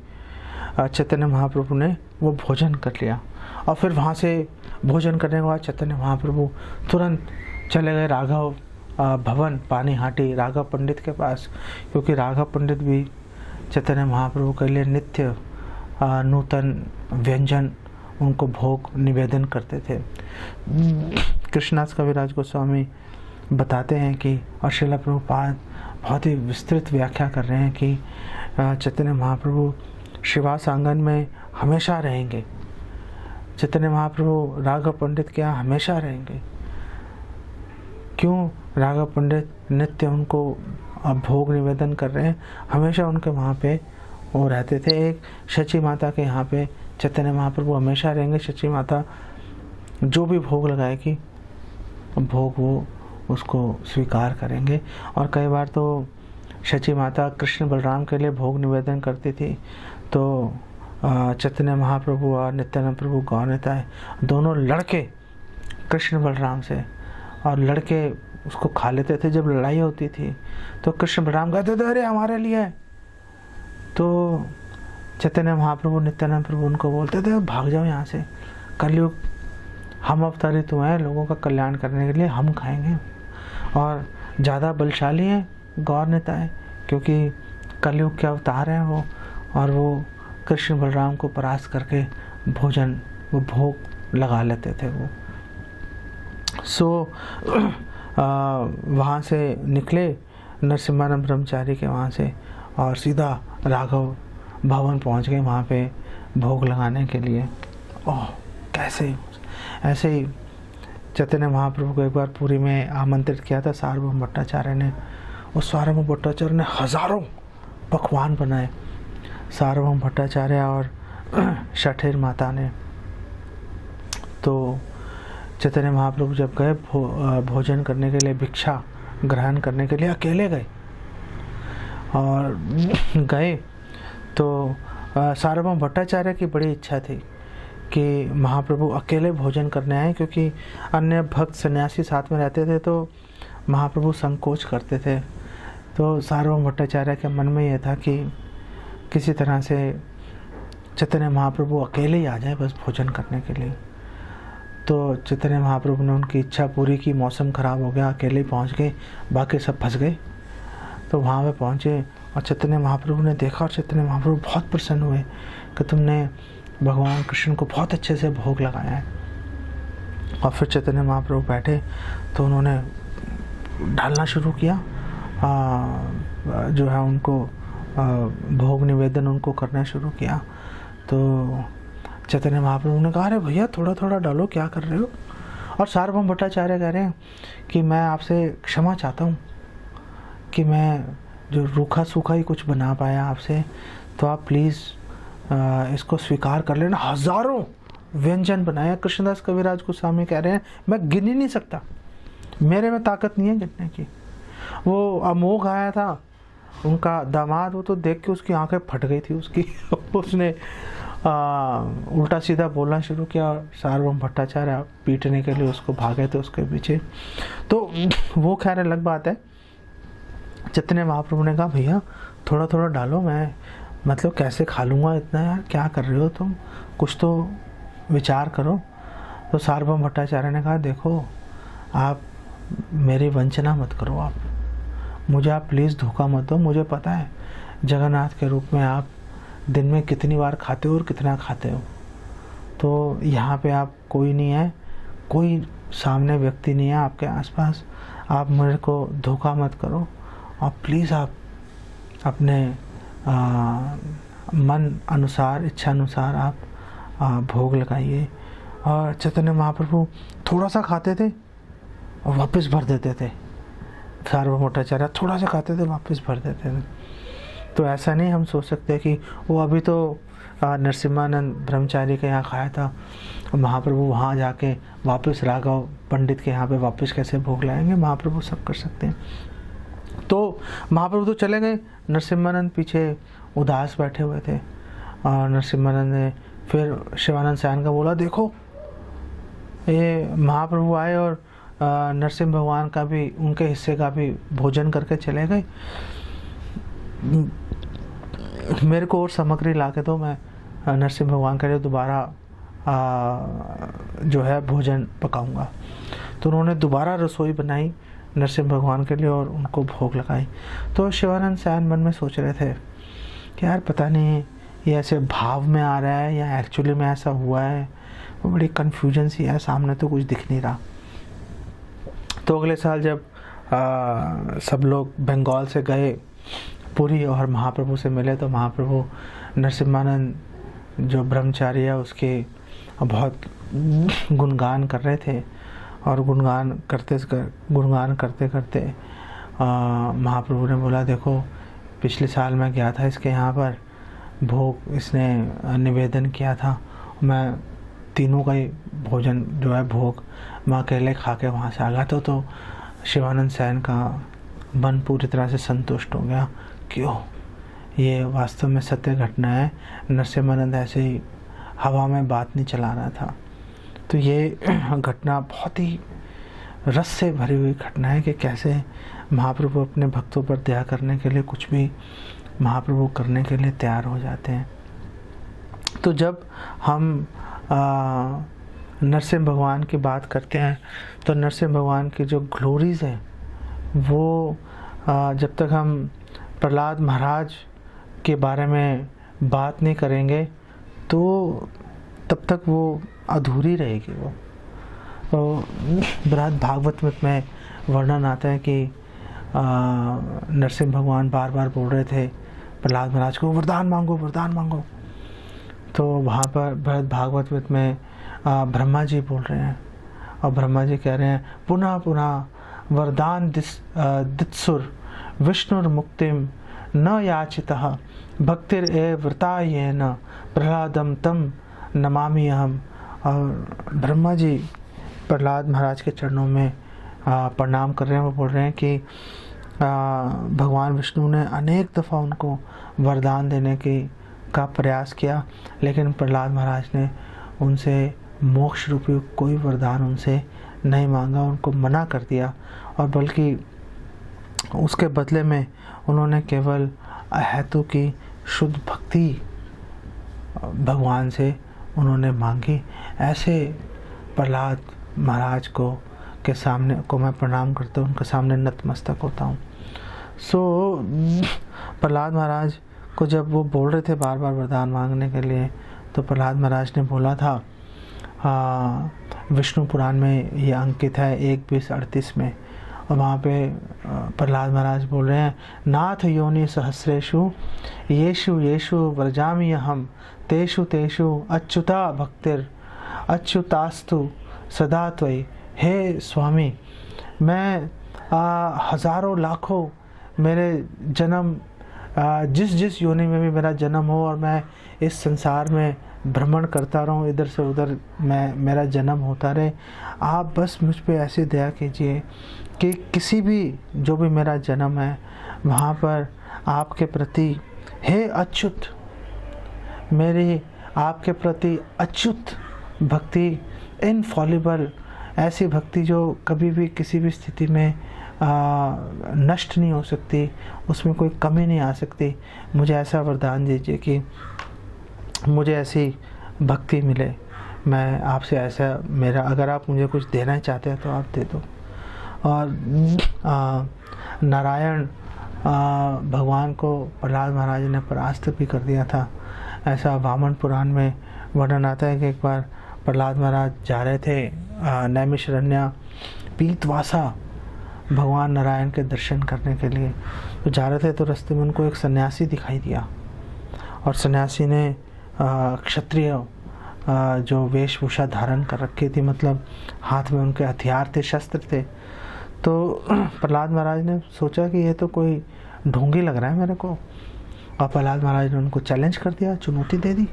चैतन्य महाप्रभु ने वो भोजन कर लिया, और फिर वहाँ से भोजन करने के बाद चैतन्य महाप्रभु तुरंत चले गए राघव भवन पानीहाटी राघव पंडित के पास, क्योंकि राघव पंडित भी चैतन्य महाप्रभु के लिए नित्य नूतन व्यंजन उनको भोग निवेदन करते थे। कृष्णदास कविराज गोस्वामी बताते हैं कि, और श्रील प्रभुपाद बहुत ही विस्तृत व्याख्या कर रहे हैं कि चैतन्य महाप्रभु श्रीवास आंगन में हमेशा रहेंगे, चैतन्य महाप्रभु राघव पंडित के यहाँ हमेशा रहेंगे। क्यों? राघव पंडित नित्य उनको भोग निवेदन कर रहे हैं, हमेशा उनके वहाँ पे वो रहते थे। एक शची माता के यहाँ पे चैतन्य महाप्रभु हमेशा रहेंगे। शची माता जो भी भोग लगाएगी भोग वो उसको स्वीकार करेंगे। और कई बार तो शची माता कृष्ण बलराम के लिए भोग निवेदन करती थी, तो चैतन्य महाप्रभु और नित्यानंद प्रभु गौर निताई दोनों लड़के कृष्ण बलराम से, और लड़के उसको खा लेते थे। जब लड़ाई होती थी तो कृष्ण बलराम कहते थे अरे हमारे लिए, तो चैतन्य महाप्रभु नित्यानंद प्रभु उनको बोलते थे भाग जाओ यहाँ से, कलयुग हम अवतरित हुए हैं लोगों का कल्याण करने के लिए, हम खाएंगे। और ज़्यादा बलशाली हैं गौर निताई, क्योंकि कलयुग के अवतार हैं वो, और वो कृष्ण बलराम को परास्त करके भोजन वो भोग लगा लेते थे वो। वहाँ से निकले नरसिम्हानंद ब्रह्मचारी के वहाँ से, और सीधा राघव भवन पहुँच गए वहाँ पे भोग लगाने के लिए। ओह कैसे! ऐसे ही चैतन्य महाप्रभु को एक बार पुरी में आमंत्रित किया था सार्वभौम भट्टाचार्य ने। उस सार्वभौम भट्टाचार्य ने हज़ारों पकवान बनाए, सार्वभौम भट्टाचार्य और शठेर माता ने। तो चैतन्य महाप्रभु जब गए भोजन करने के लिए, भिक्षा ग्रहण करने के लिए अकेले गए, और गए तो सार्वभौम भट्टाचार्य की बड़ी इच्छा थी कि महाप्रभु अकेले भोजन करने आए, क्योंकि अन्य भक्त सन्यासी साथ में रहते थे तो महाप्रभु संकोच करते थे। तो सार्वभौम भट्टाचार्य के मन में यह था कि किसी तरह से चैतन्य महाप्रभु अकेले ही आ जाए बस भोजन करने के लिए। तो चैतन्य महाप्रभु ने उनकी इच्छा पूरी की। मौसम ख़राब हो गया, अकेले पहुंच गए, बाकी सब फंस गए। तो वहाँ पे पहुँचे और चैतन्य महाप्रभु ने देखा, और चैतन्य महाप्रभु बहुत प्रसन्न हुए कि तुमने भगवान कृष्ण को बहुत अच्छे से भोग लगाया है। और फिर चैतन्य महाप्रभु बैठे तो उन्होंने ढालना शुरू किया, जो है उनको भोग निवेदन उनको करना शुरू किया। तो चैतन्य महाप्रभु ने कहा अरे भैया थोड़ा थोड़ा डालो, क्या कर रहे हो? और सार्वभौम भट्टाचार्य कह रहे हैं कि मैं आपसे क्षमा चाहता हूँ कि मैं जो रूखा सूखा ही कुछ बना पाया आपसे, तो आप प्लीज़ इसको स्वीकार कर लेना। हज़ारों व्यंजन बनाया। कृष्णदास कविराज गोस्वामी कह रहे हैं मैं गिन ही नहीं सकता, मेरे में ताकत नहीं है गिनने की। वो अमोघ आया था उनका दामाद, वो तो देख के उसकी आंखें फट गई थी उसकी उसने उल्टा सीधा बोलना शुरू किया। सार्वभौम भट्टाचार्य पीटने के लिए उसको भागे थे उसके पीछे। तो वो खैर अलग बात है। चैतन्य महाप्रभु ने कहा भैया थोड़ा थोड़ा डालो, मैं मतलब कैसे खा लूँगा इतना यार, क्या कर रहे हो तुम, कुछ तो विचार करो। तो सार्वभौम भट्टाचार्य ने कहा देखो आप मेरी वंचना मत करो, आप मुझे आप प्लीज़ धोखा मत दो। मुझे पता है जगन्नाथ के रूप में आप दिन में कितनी बार खाते हो और कितना खाते हो। तो यहाँ पे आप कोई नहीं है, कोई सामने व्यक्ति नहीं है आपके आसपास, आप मेरे को धोखा मत करो और प्लीज़ आप अपने मन अनुसार, इच्छा अनुसार आप भोग लगाइए। और चैतन्य महाप्रभु थोड़ा सा खाते थे और वापस भर देते थे। सार्वभौम भट्टाचार्य थोड़ा सा खाते थे वापस भर देते थे। तो ऐसा नहीं हम सोच सकते कि वो अभी तो नरसिम्हानंद ब्रह्मचारी के यहाँ खाया था, महाप्रभु वहाँ जाके वापस राघव पंडित के यहाँ पे वापस कैसे भोग लाएंगे। महाप्रभु सब कर सकते हैं। तो महाप्रभु तो चले गए, नरसिम्हानंद पीछे उदास बैठे हुए थे। और नरसिम्हानंद ने फिर शिवानंद सायन का बोला देखो ये महाप्रभु आए और नरसिम्हा भगवान का भी, उनके हिस्से का भी भोजन करके चले गए, मेरे को और सामग्री ला के दो, मैं नरसिम्हा भगवान के लिए दोबारा जो है भोजन पकाऊंगा। तो उन्होंने दोबारा रसोई बनाई नरसिम्हा भगवान के लिए और उनको भोग लगाई। तो शिवानंद सायन मन में सोच रहे थे कि यार पता नहीं ये ऐसे भाव में आ रहा है या एक्चुअली में ऐसा हुआ है, वो बड़ी कन्फ्यूजन सी है, सामने तो कुछ दिख नहीं रहा। तो अगले साल जब सब लोग बंगाल से गए पुरी और महाप्रभु से मिले, तो महाप्रभु नरसिम्हानंद जो ब्रह्मचारी है उसके बहुत गुणगान कर रहे थे। और गुणगान करते करते महाप्रभु ने बोला देखो पिछले साल मैं गया था इसके यहाँ पर, भोग इसने निवेदन किया था, मैं तीनों का ही भोजन जो है भोग मैं अकेले खा के वहाँ से आ गया था। तो शिवानंद सायन का मन पूरी तरह से संतुष्ट हो गया। क्यों, ये वास्तव में सत्य घटना है, नरसिम्हानंद ऐसे ही हवा में बात नहीं चला रहा था। तो ये घटना बहुत ही रस से भरी हुई घटना है कि कैसे महाप्रभु अपने भक्तों पर दया करने के लिए कुछ भी महाप्रभु करने के लिए तैयार हो जाते हैं। तो जब हम नरसिम्हा भगवान की बात करते हैं तो नरसिम्हा भगवान की जो ग्लोरीज है वो जब तक हम प्रहलाद महाराज के बारे में बात नहीं करेंगे तो तब तक वो अधूरी रहेगी। वो तो बृहद भागवत में वर्णन आता है कि नरसिम्हा भगवान बार बार बोल रहे थे प्रहलाद महाराज को वरदान मांगो वरदान मांगो। तो वहाँ पर बृहद भागवत में ब्रह्मा जी बोल रहे हैं और ब्रह्मा जी कह रहे हैं पुनः पुनः वरदान दित्सुर विष्णुर मुक्तिम न याचितः भक्तिर ए व्रता ये न प्रहलादम तम नमामि अहम। और ब्रह्मा जी प्रहलाद महाराज के चरणों में प्रणाम कर रहे हैं। वो बोल रहे हैं कि भगवान विष्णु ने अनेक दफ़ा उनको वरदान देने का प्रयास किया, लेकिन प्रहलाद महाराज ने उनसे मोक्ष रूपी कोई वरदान उनसे नहीं मांगा, उनको मना कर दिया। और बल्कि उसके बदले में उन्होंने केवल अहेतु की शुद्ध भक्ति भगवान से उन्होंने मांगी। ऐसे प्रहलाद महाराज को के सामने को मैं प्रणाम करता हूँ, उनके सामने नतमस्तक होता हूँ। सो प्रहलाद महाराज को जब वो बोल रहे थे बार बार वरदान मांगने के लिए, तो प्रहलाद महाराज ने बोला था, विष्णु पुराण में ये अंकित है 1:20-38 में, और वहाँ पे प्रहलाद महाराज बोल रहे हैं नाथ योनि सहस्रेषु येषु येषु व्रजामि अहम तेषु तेषु अच्युता भक्तिर अच्युतास्तु सदा त्वयि। हे स्वामी, मैं हजारों लाखों मेरे जन्म जिस जिस योनि में भी मेरा जन्म हो और मैं इस संसार में भ्रमण करता रहूं, इधर से उधर मेरा जन्म होता रहे, आप बस मुझ पे ऐसी दया कीजिए कि किसी भी जो भी मेरा जन्म है वहाँ पर आपके प्रति, हे अच्युत, मेरी आपके प्रति अच्युत भक्ति, इनफॉलिबल, ऐसी भक्ति जो कभी भी किसी भी स्थिति में नष्ट नहीं हो सकती, उसमें कोई कमी नहीं आ सकती। मुझे ऐसा वरदान दीजिए कि मुझे ऐसी भक्ति मिले। मैं आपसे ऐसा, मेरा, अगर आप मुझे कुछ देना चाहते हैं तो आप दे दो। और नारायण भगवान को प्रहलाद महाराज ने परास्त भी कर दिया था। ऐसा वामन पुराण में वर्णन आता है कि एक बार प्रहलाद महाराज जा रहे थे नैमिषारण्य पीतवासा भगवान नारायण के दर्शन करने के लिए। तो जा रहे थे तो रास्ते में उनको एक सन्यासी दिखाई दिया, और सन्यासी ने क्षत्रिय जो वेशभूषा धारण कर रखी थी, मतलब हाथ में उनके हथियार थे, शस्त्र थे। तो प्रहलाद महाराज ने सोचा कि ये तो कोई ढोंगी लग रहा है मेरे को, और प्रहलाद महाराज ने उनको चैलेंज कर दिया, चुनौती दे दी।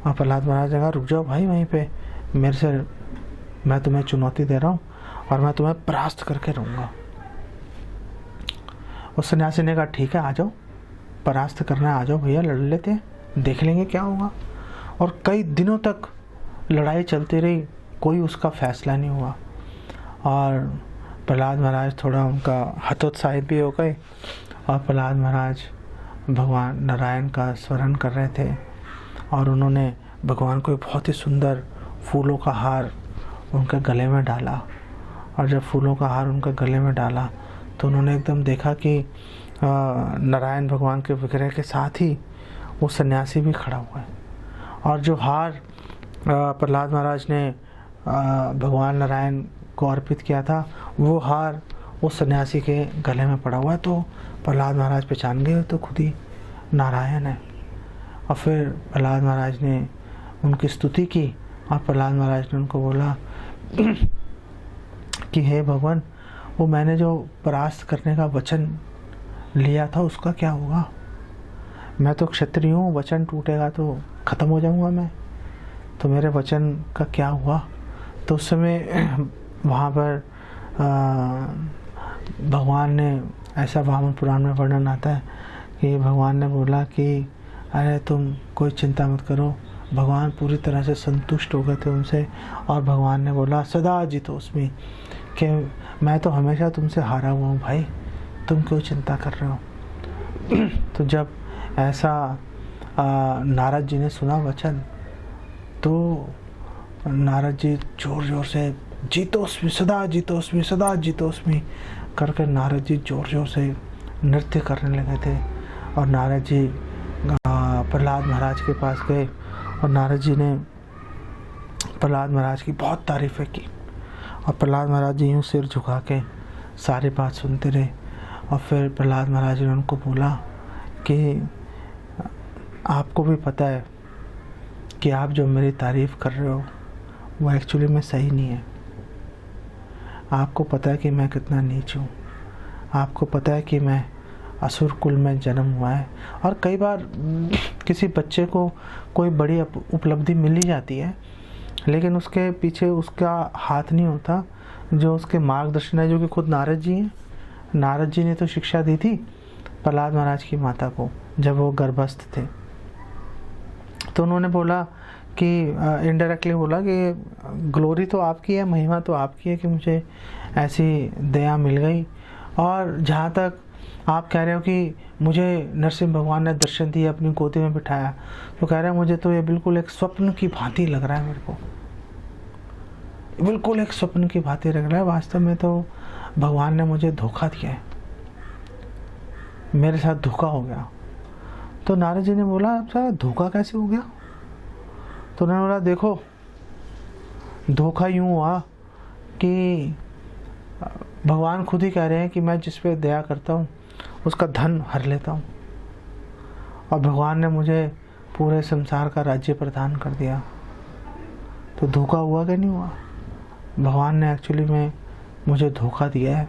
और प्रहलाद महाराज ने कहा, रुक जाओ भाई वहीं पे, मेरे से, मैं तुम्हें चुनौती दे रहा हूँ और मैं तुम्हें परास्त करके रहूँगा। उस सन्यासी ने कहा, ठीक है, आ जाओ, परास्त करना है, आ जाओ भैया, लड़ लेते हैं, देख लेंगे क्या होगा। और कई दिनों तक लड़ाई चलती रही, कोई उसका फैसला नहीं हुआ। और प्रहलाद महाराज थोड़ा उनका हतोत्साहित भी हो गए, और प्रहलाद महाराज भगवान नारायण का स्मरण कर रहे थे, और उन्होंने भगवान को एक बहुत ही सुंदर फूलों का हार उनके गले में डाला। और जब फूलों का हार उनके गले में डाला तो उन्होंने एकदम देखा कि नारायण भगवान के विग्रह के साथ ही वो सन्यासी भी खड़ा हुआ है। और जो हार प्रहलाद महाराज ने भगवान नारायण को अर्पित किया था, वो हार उस सन्यासी के गले में पड़ा हुआ है। तो प्रहलाद महाराज पहचान गए तो खुद ही नारायण है। और फिर प्रहलाद महाराज ने उनकी स्तुति की, और प्रहलाद महाराज ने उनको बोला कि हे भगवान, वो मैंने जो परास्त करने का वचन लिया था उसका क्या होगा? मैं तो क्षत्रिय हूँ, वचन टूटेगा तो ख़त्म हो जाऊँगा मैं, तो मेरे वचन का क्या हुआ? तो उस समय वहाँ पर भगवान ने, ऐसा वामन पुराण में वर्णन आता है कि भगवान ने बोला कि अरे तुम कोई चिंता मत करो। भगवान पूरी तरह से संतुष्ट हो गए थे उनसे, और भगवान ने बोला, सदा जितोस्मि, कि मैं तो हमेशा तुमसे हारा हुआ हूँ भाई, तुम क्यों चिंता कर रहे हो। तो जब ऐसा नारद जी ने सुना वचन, तो नारद जी जोर जोर से जीतोस्मि सदा जीतोस्मि सदा जीतोस्मि करके नारद जी जोर जोर से नृत्य करने लगे थे। और नारद जी प्रहलाद महाराज के पास गए, और नारद जी ने प्रहलाद महाराज की बहुत तारीफ़ें की। और प्रहलाद महाराज जी यूँ सिर झुका के सारी बात सुनते रहे। और फिर प्रहलाद महाराज ने उनको बोला कि आपको भी पता है कि आप जो मेरी तारीफ़ कर रहे हो वो एक्चुअली में सही नहीं है। आपको पता है कि मैं कितना नीच हूँ, आपको पता है कि मैं असुर कुल में जन्म हुआ है। और कई बार किसी बच्चे को कोई बड़ी उपलब्धि मिल ही जाती है, लेकिन उसके पीछे उसका हाथ नहीं होता जो उसके मार्गदर्शन है, जो कि खुद नारद जी हैं। नारद जी ने तो शिक्षा दी थी प्रहलाद महाराज की माता को जब वो गर्भस्थ थे। तो उन्होंने बोला कि इनडायरेक्टली बोला कि ग्लोरी तो आपकी है, महिमा तो आपकी है कि मुझे ऐसी दया मिल गई। और जहाँ तक आप कह रहे हो कि मुझे नरसिंह भगवान ने दर्शन दिए, अपनी गोदी में बिठाया, तो कह रहे हैं मुझे तो ये बिल्कुल एक स्वप्न की भांति लग रहा है, मेरे को बिल्कुल एक स्वप्न की भांति लग रहा है। वास्तव में तो भगवान ने मुझे धोखा दिया है, मेरे साथ धोखा हो गया। तो नारद जी ने बोला, अच्छा धोखा कैसे हो गया? तो उन्होंने बोला, देखो धोखा यूँ हुआ कि भगवान खुद ही कह रहे हैं कि मैं जिस पे दया करता हूँ उसका धन हर लेता हूँ, और भगवान ने मुझे पूरे संसार का राज्य प्रदान कर दिया। तो धोखा हुआ कि नहीं हुआ? भगवान ने एक्चुअली में मुझे धोखा दिया है,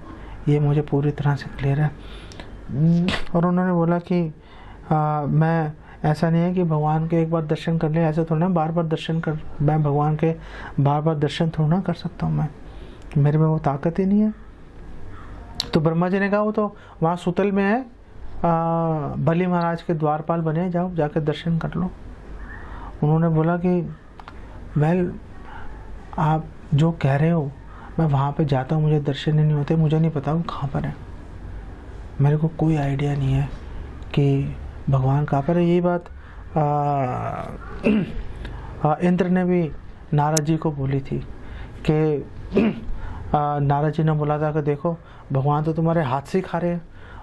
ये मुझे पूरी तरह से क्लियर है। और उन्होंने बोला कि मैं, ऐसा नहीं है कि भगवान के एक बार दर्शन कर ले, ऐसा थोड़ा ना बार बार दर्शन कर, मैं भगवान के बार बार दर्शन थोड़ा ना कर सकता हूँ, मैं, मेरे में वो ताकत ही नहीं है। तो ब्रह्मा जी ने कहा, वो तो वहाँ सुतल में है, बली महाराज के द्वारपाल बने, जाओ जाकर दर्शन कर लो। उन्होंने बोला कि वेल, आप जो कह रहे हो मैं वहाँ पे जाता हूँ, मुझे दर्शन ही नहीं होते, मुझे नहीं पता वो कहाँ पर है, मेरे को कोई आइडिया नहीं है कि भगवान कहाँ पर है। यही बात इंद्र ने भी नारद जी को बोली थी कि नारद जी ने बोला था कि देखो भगवान तो तुम्हारे हाथ से ही खा रहे हैं,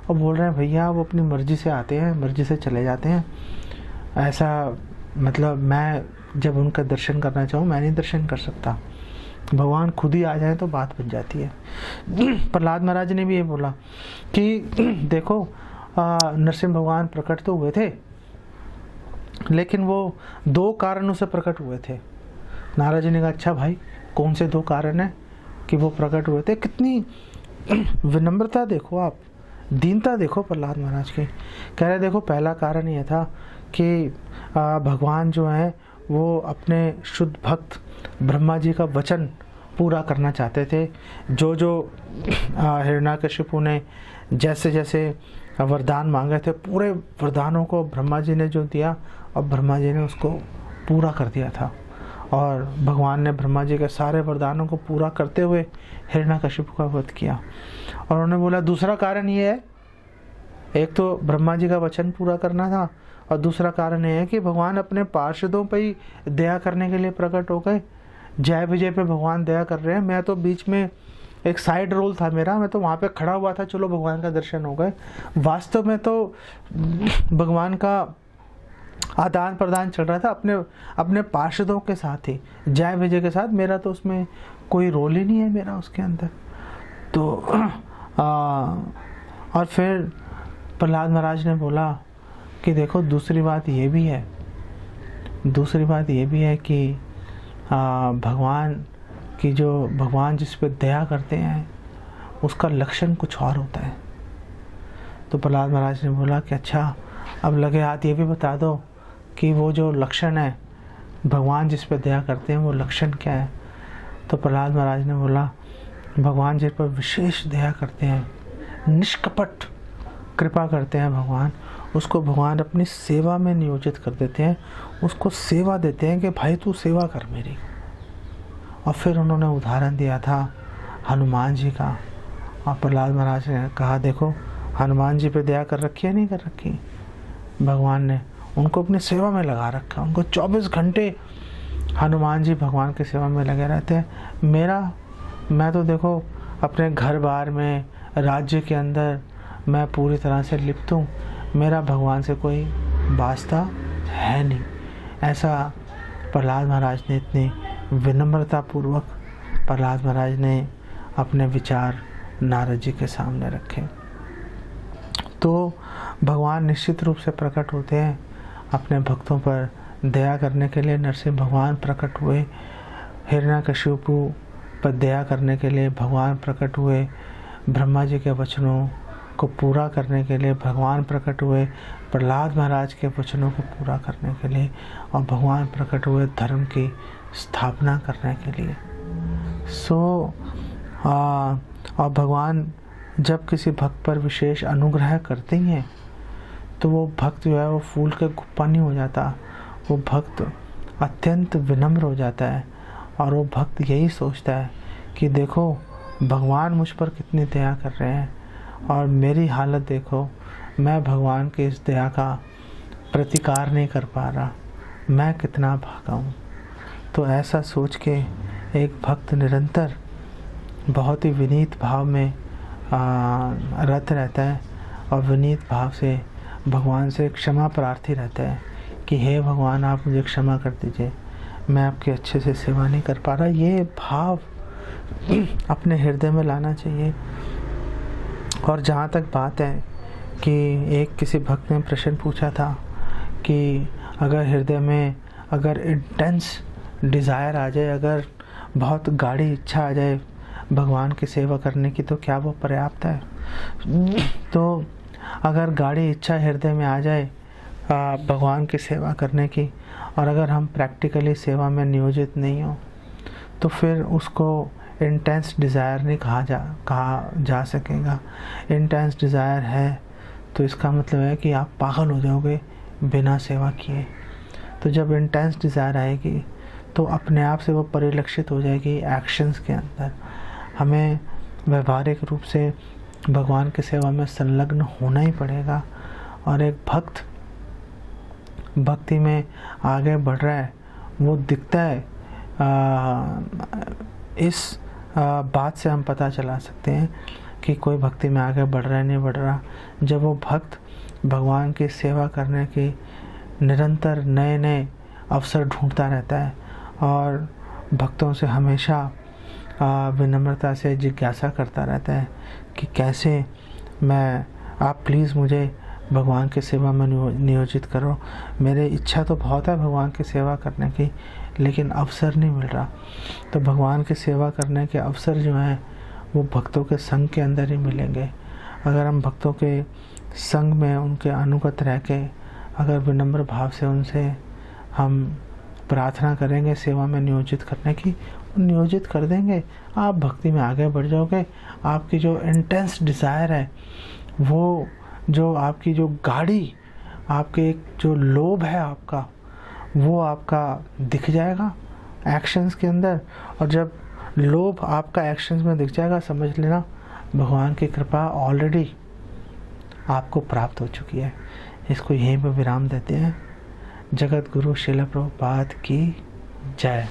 और बोल रहे हैं भैया वो अपनी मर्जी से आते हैं, मर्जी से चले जाते हैं, ऐसा मतलब मैं जब उनका दर्शन करना चाहूँ मैं नहीं दर्शन कर सकता, भगवान खुद ही आ जाए तो बात बन जाती है। प्रहलाद महाराज ने भी ये बोला कि देखो नरसिंह भगवान प्रकट तो हुए थे, लेकिन वो 2 कारणों से प्रकट हुए थे। नारद जी ने कहा अच्छा भाई कौन से 2 कारण हैं कि वो प्रकट हुए थे? कितनी विनम्रता देखो आप, दीनता देखो प्रहलाद महाराज की। कह रहे देखो पहला कारण ये था कि भगवान जो है वो अपने शुद्ध भक्त ब्रह्मा जी का वचन पूरा करना चाहते थे। जो जो हिरण्याकशिपु ने जैसे जैसे वरदान मांगे थे, पूरे वरदानों को ब्रह्मा जी ने जो दिया, और ब्रह्मा जी ने उसको पूरा कर दिया था, और भगवान ने ब्रह्मा जी के सारे वरदानों को पूरा करते हुए हिरण्याकशिपु का वध किया। और उन्होंने बोला दूसरा कारण ये है, एक तो ब्रह्मा जी का वचन पूरा करना था, और दूसरा कारण ये है कि भगवान अपने पार्षदों पर ही दया करने के लिए प्रकट हो गए। जय विजय पे भगवान दया कर रहे हैं, मैं तो बीच में एक साइड रोल था मेरा, मैं तो वहाँ पे खड़ा हुआ था, चलो भगवान का दर्शन हो गए। वास्तव में तो भगवान का आदान प्रदान चल रहा था अपने पार्षदों के साथ ही, जय विजय के साथ, मेरा तो उसमें कोई रोल ही नहीं है मेरा उसके अंदर। तो और फिर प्रहलाद महाराज ने बोला कि देखो दूसरी बात ये भी है कि भगवान की जो भगवान जिस पे दया करते हैं उसका लक्षण कुछ और होता है। तो प्रहलाद महाराज ने बोला कि अच्छा अब लगे हाथ ये भी बता दो कि वो जो लक्षण है भगवान जिस पे दया करते हैं वो लक्षण क्या है? तो प्रहलाद महाराज ने बोला भगवान जिस पर विशेष दया करते हैं, निष्कपट कृपा करते हैं भगवान, उसको भगवान अपनी सेवा में नियोजित कर देते हैं, उसको सेवा देते हैं कि भाई तू सेवा कर मेरी। और फिर उन्होंने उदाहरण दिया था हनुमान जी का, और प्रहलाद महाराज ने कहा देखो हनुमान जी पे दया कर रखी है नहीं कर रखी, भगवान ने उनको अपनी सेवा में लगा रखा, उनको 24 घंटे हनुमान जी भगवान की सेवा में लगे रहते हैं। मैं तो देखो अपने घर बार में, राज्य के अंदर मैं पूरी तरह से लिप्त हूँ, मेरा भगवान से कोई वास्ता है नहीं। ऐसा प्रहलाद महाराज ने इतनी विनम्रता पूर्वक प्रहलाद महाराज ने अपने विचार नारद जी के सामने रखे। तो भगवान निश्चित रूप से प्रकट होते हैं अपने भक्तों पर दया करने के लिए। नरसिंह भगवान प्रकट हुए, हिरण्याकशिपु पर दया करने के लिए भगवान प्रकट हुए, ब्रह्मा जी के वचनों को पूरा करने के लिए भगवान प्रकट हुए, प्रहलाद महाराज के वचनों को पूरा करने के लिए, और भगवान प्रकट हुए धर्म की स्थापना करने के लिए। और भगवान जब किसी भक्त पर विशेष अनुग्रह करते हैं तो वो भक्त जो है वो फूल के गुप्पा नहीं हो जाता, वो भक्त अत्यंत विनम्र हो जाता है, और वो भक्त यही सोचता है कि देखो भगवान मुझ पर कितनी दया कर रहे हैं, और मेरी हालत देखो, मैं भगवान की इस दया का प्रतिकार नहीं कर पा रहा, मैं कितना भागा हूँ। तो ऐसा सोच के एक भक्त निरंतर बहुत ही विनीत भाव में रत रहता है, और विनीत भाव से भगवान से क्षमा प्रार्थी रहता है कि हे भगवान आप मुझे क्षमा कर दीजिए, मैं आपकी अच्छे से सेवा नहीं कर पा रहा। ये भाव अपने हृदय में लाना चाहिए। और जहाँ तक बात है कि एक किसी भक्त ने प्रश्न पूछा था कि अगर हृदय में अगर इंटेंस डिज़ायर आ जाए, अगर बहुत गाढ़ी इच्छा आ जाए भगवान की सेवा करने की, तो क्या वो पर्याप्त है? तो अगर गाढ़ी इच्छा हृदय में आ जाए भगवान की सेवा करने की, और अगर हम प्रैक्टिकली सेवा में नियोजित नहीं हो, तो फिर उसको इंटेंस डिज़ायर नहीं कहा जा सकेगा। इंटेंस डिज़ायर है तो इसका मतलब है कि आप पागल हो जाओगे बिना सेवा किए। तो जब इंटेंस डिज़ायर आएगी तो अपने आप से वो परिलक्षित हो जाएगी एक्शंस के अंदर। हमें व्यवहारिक रूप से भगवान की सेवा में संलग्न होना ही पड़ेगा। और एक भक्त भक्ति में आगे बढ़ रहा है वो दिखता है। इस बात से हम पता चला सकते हैं कि कोई भक्ति में आगे बढ़ रहा है नहीं बढ़ रहा, जब वो भक्त भगवान की सेवा करने की निरंतर नए नए अवसर ढूंढता रहता है और भक्तों से हमेशा विनम्रता से जिज्ञासा करता रहता है कि कैसे आप प्लीज़ मुझे भगवान की सेवा में नियोजित करो। मेरी इच्छा तो बहुत है भगवान की सेवा करने की, लेकिन अवसर नहीं मिल रहा। तो भगवान की सेवा करने के अवसर जो हैं वो भक्तों के संग के अंदर ही मिलेंगे। अगर हम भक्तों के संग में उनके अनुगत रह के अगर विनम्र भाव से उनसे हम प्रार्थना करेंगे सेवा में नियोजित करने की, नियोजित कर देंगे, आप भक्ति में आगे बढ़ जाओगे। आपकी जो इंटेंस डिज़ायर है, वो जो आपकी जो गाड़ी, आपके एक जो लोभ है आपका, वो आपका दिख जाएगा एक्शंस के अंदर। और जब लोभ आपका एक्शंस में दिख जाएगा, समझ लेना भगवान की कृपा ऑलरेडी आपको प्राप्त हो चुकी है। इसको यहीं पर विराम देते हैं। जगत गुरु श्रील प्रभुपाद की जय।